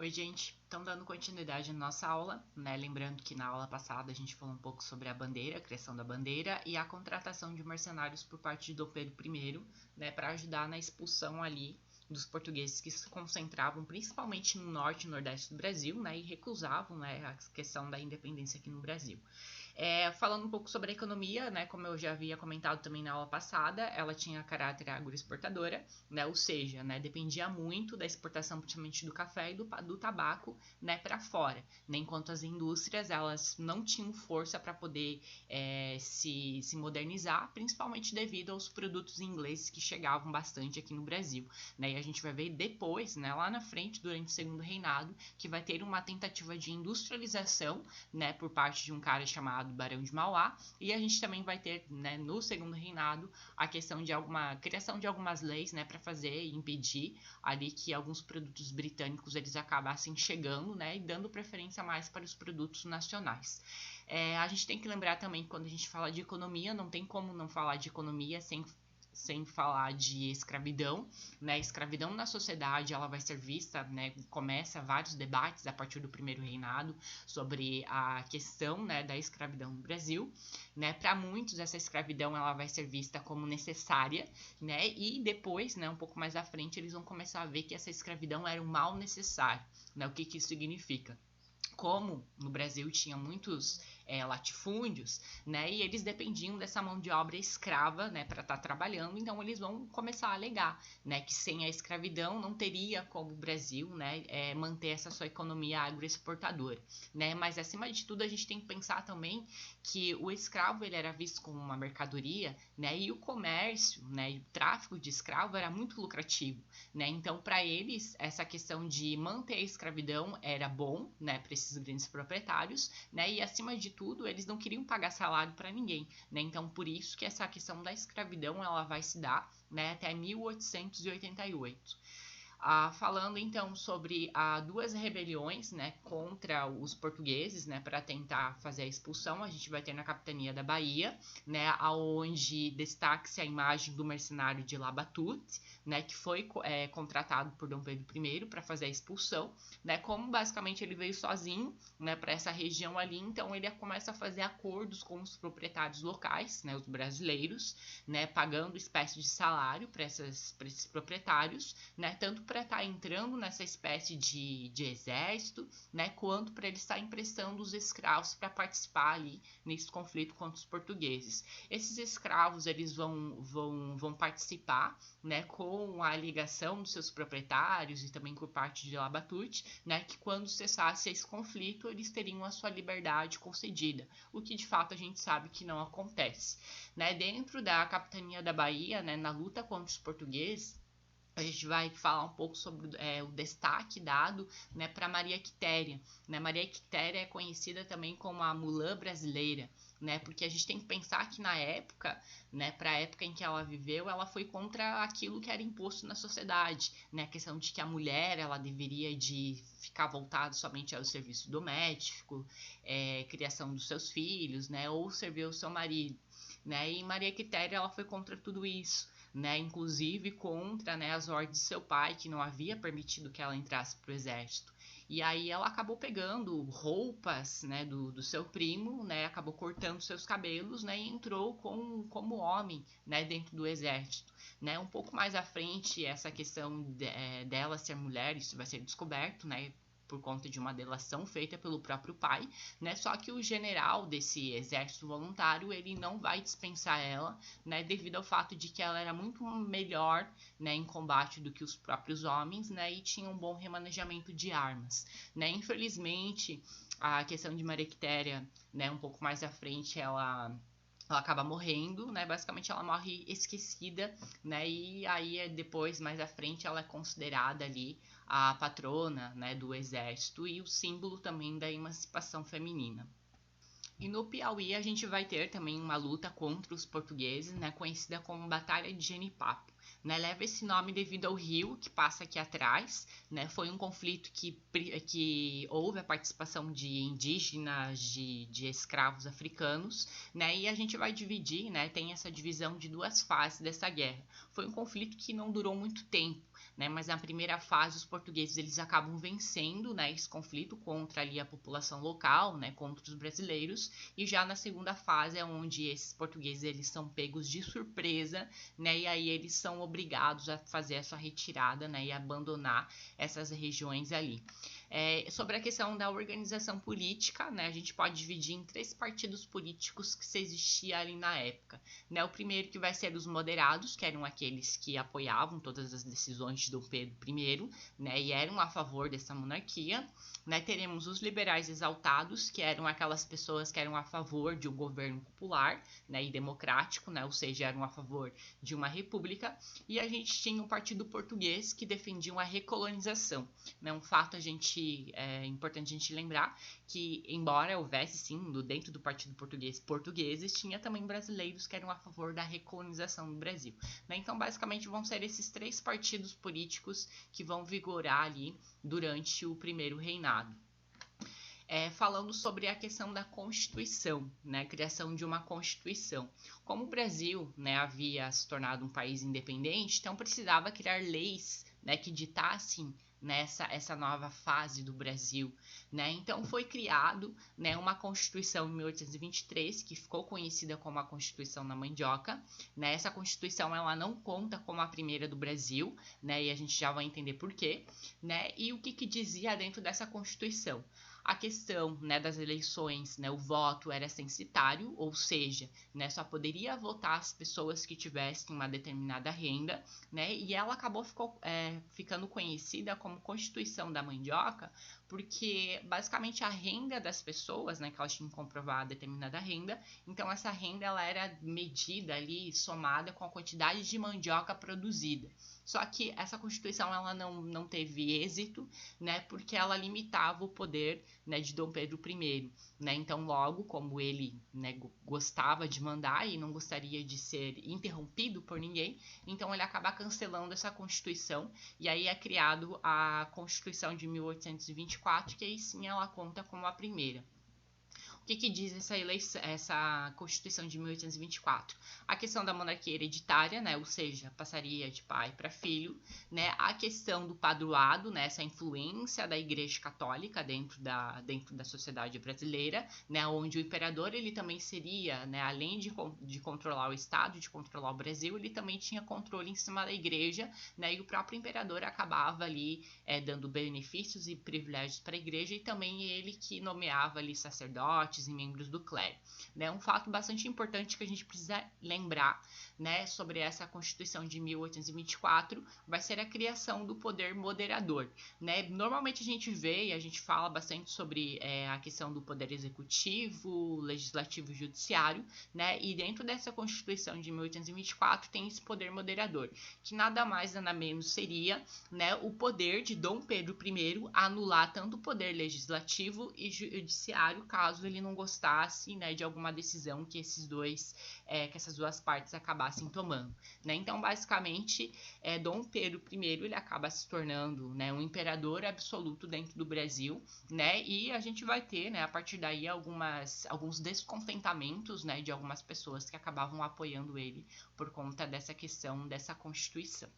Oi, gente. Então, dando continuidade na nossa aula, né? Lembrando que na aula passada a gente falou um pouco sobre a bandeira, a criação da bandeira e a contratação de mercenários por parte de Dom Pedro I, né? Para ajudar na expulsão ali dos portugueses que se concentravam principalmente no norte e nordeste do Brasil, né? E recusavam, né, a questão da independência aqui no Brasil. Falando um pouco sobre a economia, né, como eu já havia comentado também na aula passada, ela tinha caráter agroexportadora, né, ou seja, né, dependia muito da exportação principalmente do café e do tabaco, né, para fora, né, enquanto as indústrias elas não tinham força para poder se modernizar, principalmente devido aos produtos ingleses que chegavam bastante aqui no Brasil, né, e a gente vai ver depois, né, lá na frente, durante o Segundo Reinado, que vai ter uma tentativa de industrialização, né, por parte de um cara chamado Barão de Mauá, e a gente também vai ter, né, no Segundo Reinado a questão de criação de algumas leis, né, para fazer e impedir ali que alguns produtos britânicos eles acabassem chegando, né, e dando preferência mais para os produtos nacionais. A gente tem que lembrar também que quando a gente fala de economia, não tem como não falar de economia sem falar de escravidão, né? Escravidão na sociedade, ela vai ser vista, né? Começa vários debates a partir do primeiro reinado sobre a questão, né, da escravidão no Brasil, né? Para muitos essa escravidão ela vai ser vista como necessária, né? E depois, né, um pouco mais à frente, eles vão começar a ver que essa escravidão era um mal necessário, né? O que isso significa? Como no Brasil tinha muitos latifúndios, né, e eles dependiam dessa mão de obra escrava, né, para estar trabalhando, então eles vão começar a alegar, né, que sem a escravidão não teria como o Brasil, né, manter essa sua economia agroexportadora, né, mas acima de tudo a gente tem que pensar também que o escravo ele era visto como uma mercadoria, né, e o comércio, né, e o tráfico de escravo era muito lucrativo, né, então para eles essa questão de manter a escravidão era bom, né, para esses grandes proprietários, né, e acima de tudo eles não queriam pagar salário para ninguém, né, então por isso que essa questão da escravidão ela vai se dar, né, até 1888. Falando então sobre duas rebeliões, né, contra os portugueses, né, para tentar fazer a expulsão, a gente vai ter na capitania da Bahia, né, aonde destaque-se a imagem do mercenário de Labatut, né, que foi contratado por Dom Pedro I para fazer a expulsão, né, como basicamente ele veio sozinho, né, para essa região ali, então ele começa a fazer acordos com os proprietários locais, né, os brasileiros, né, pagando espécie de salário para esses proprietários, né, tanto para estar entrando nessa espécie de exército, né, quanto para ele estar emprestando os escravos para participar ali nesse conflito contra os portugueses. Esses escravos eles vão participar, né, com a ligação dos seus proprietários e também por parte de Labatut, né, que quando cessasse esse conflito eles teriam a sua liberdade concedida, o que de fato a gente sabe que não acontece, né. Dentro da capitania da Bahia, né, na luta contra os portugueses, a gente vai falar um pouco sobre o destaque dado, né, para Maria Quitéria, né? Maria Quitéria é conhecida também como a Mulã brasileira, né, porque a gente tem que pensar que na época, né, para a época em que ela viveu, ela foi contra aquilo que era imposto na sociedade, né, a questão de que a mulher ela deveria de ficar voltada somente ao serviço doméstico, criação dos seus filhos, né, ou servir o seu marido, né, e Maria Quitéria ela foi contra tudo isso, né, inclusive contra, né, as ordens de seu pai, que não havia permitido que ela entrasse para o exército. E aí ela acabou pegando roupas, né, do seu primo, né, acabou cortando seus cabelos, né, e entrou como homem, né, dentro do exército. Né, um pouco mais à frente, essa questão dela ser mulher, isso vai ser descoberto, né, por conta de uma delação feita pelo próprio pai, né? Só que o general desse exército voluntário, ele não vai dispensar ela, né? Devido ao fato de que ela era muito melhor, né, em combate do que os próprios homens, né? E tinha um bom remanejamento de armas, né? Infelizmente, a questão de Maria Quitéria, né, um pouco mais à frente, ela acaba morrendo, né? Basicamente ela morre esquecida, né? E aí depois, mais à frente, ela é considerada ali a patrona, né, do exército e o símbolo também da emancipação feminina. E no Piauí a gente vai ter também uma luta contra os portugueses, né, conhecida como Batalha de Genipapo. Né, leva esse nome devido ao rio que passa aqui atrás, né, foi um conflito que houve a participação de indígenas, de escravos africanos, né, e a gente vai dividir, né, tem essa divisão de duas fases dessa guerra. Foi um conflito que não durou muito tempo, né? Mas na primeira fase os portugueses eles acabam vencendo, né, esse conflito contra ali a população local, né, contra os brasileiros, e já na segunda fase é onde esses portugueses eles são pegos de surpresa, né? E aí eles são obrigados a fazer essa retirada, né, e abandonar essas regiões ali. Sobre a questão da organização política, né, a gente pode dividir em 3 partidos políticos que se existia ali na época, né? O primeiro que vai ser os moderados, que eram aqueles que apoiavam todas as decisões de Dom Pedro I, né, e eram a favor dessa monarquia, né? Teremos os liberais exaltados, que eram aquelas pessoas que eram a favor de um governo popular, né, e democrático, né, ou seja, eram a favor de uma república, e a gente tinha o Partido Português, que defendiam a recolonização, né? Um fato importante a gente lembrar que, embora houvesse sim dentro do Partido Português portugueses, tinha também brasileiros que eram a favor da recolonização do Brasil, né? Então basicamente vão ser esses 3 partidos políticos que vão vigorar ali durante o primeiro reinado. Falando sobre a questão da Constituição, né, criação de uma Constituição. Como o Brasil, né, havia se tornado um país independente, então precisava criar leis, né, que ditassem essa nova fase do Brasil, né? Então foi criado, né, uma Constituição em 1823 que ficou conhecida como a Constituição da Mandioca, né? Essa Constituição ela não conta como a primeira do Brasil, né? E a gente já vai entender por quê, né? E o que dizia dentro dessa Constituição? A questão, né, das eleições, né, o voto era censitário, ou seja, né, só poderia votar as pessoas que tivessem uma determinada renda, né, e ela acabou ficando conhecida como Constituição da Mandioca, porque basicamente a renda das pessoas, né, que elas tinham que comprovar determinada renda, então essa renda ela era medida ali, somada com a quantidade de mandioca produzida. Só que essa Constituição ela não teve êxito, né, porque ela limitava o poder, né, de Dom Pedro I, né? Então logo, como ele, né, gostava de mandar e não gostaria de ser interrompido por ninguém, então ele acaba cancelando essa Constituição e aí é criado a Constituição de 1824, que aí sim ela conta como a primeira. O que diz essa Constituição de 1824? A questão da monarquia hereditária, né, ou seja, passaria de pai para filho, né, a questão do padroado, né, essa influência da Igreja Católica dentro da sociedade brasileira, né, onde o imperador ele também seria, né, além de controlar o Estado, de controlar o Brasil, ele também tinha controle em cima da Igreja, né, e o próprio imperador acabava ali dando benefícios e privilégios para a Igreja e também ele que nomeava ali sacerdotes e membros do clero, né? Um fato bastante importante que a gente precisa lembrar, né, sobre essa Constituição de 1824 vai ser a criação do poder moderador, né? Normalmente a gente vê e a gente fala bastante sobre a questão do poder executivo, legislativo e judiciário, né? E dentro dessa Constituição de 1824 tem esse poder moderador, que nada mais nada menos seria, né, o poder de Dom Pedro I anular tanto o poder legislativo e judiciário caso ele não gostasse, né, de alguma decisão que que essas duas partes acabassem tomando, né? Então basicamente Dom Pedro I ele acaba se tornando, né, um imperador absoluto dentro do Brasil, né? E a gente vai ter, né, a partir daí alguns descontentamentos, né, de algumas pessoas que acabavam apoiando ele por conta dessa questão dessa Constituição.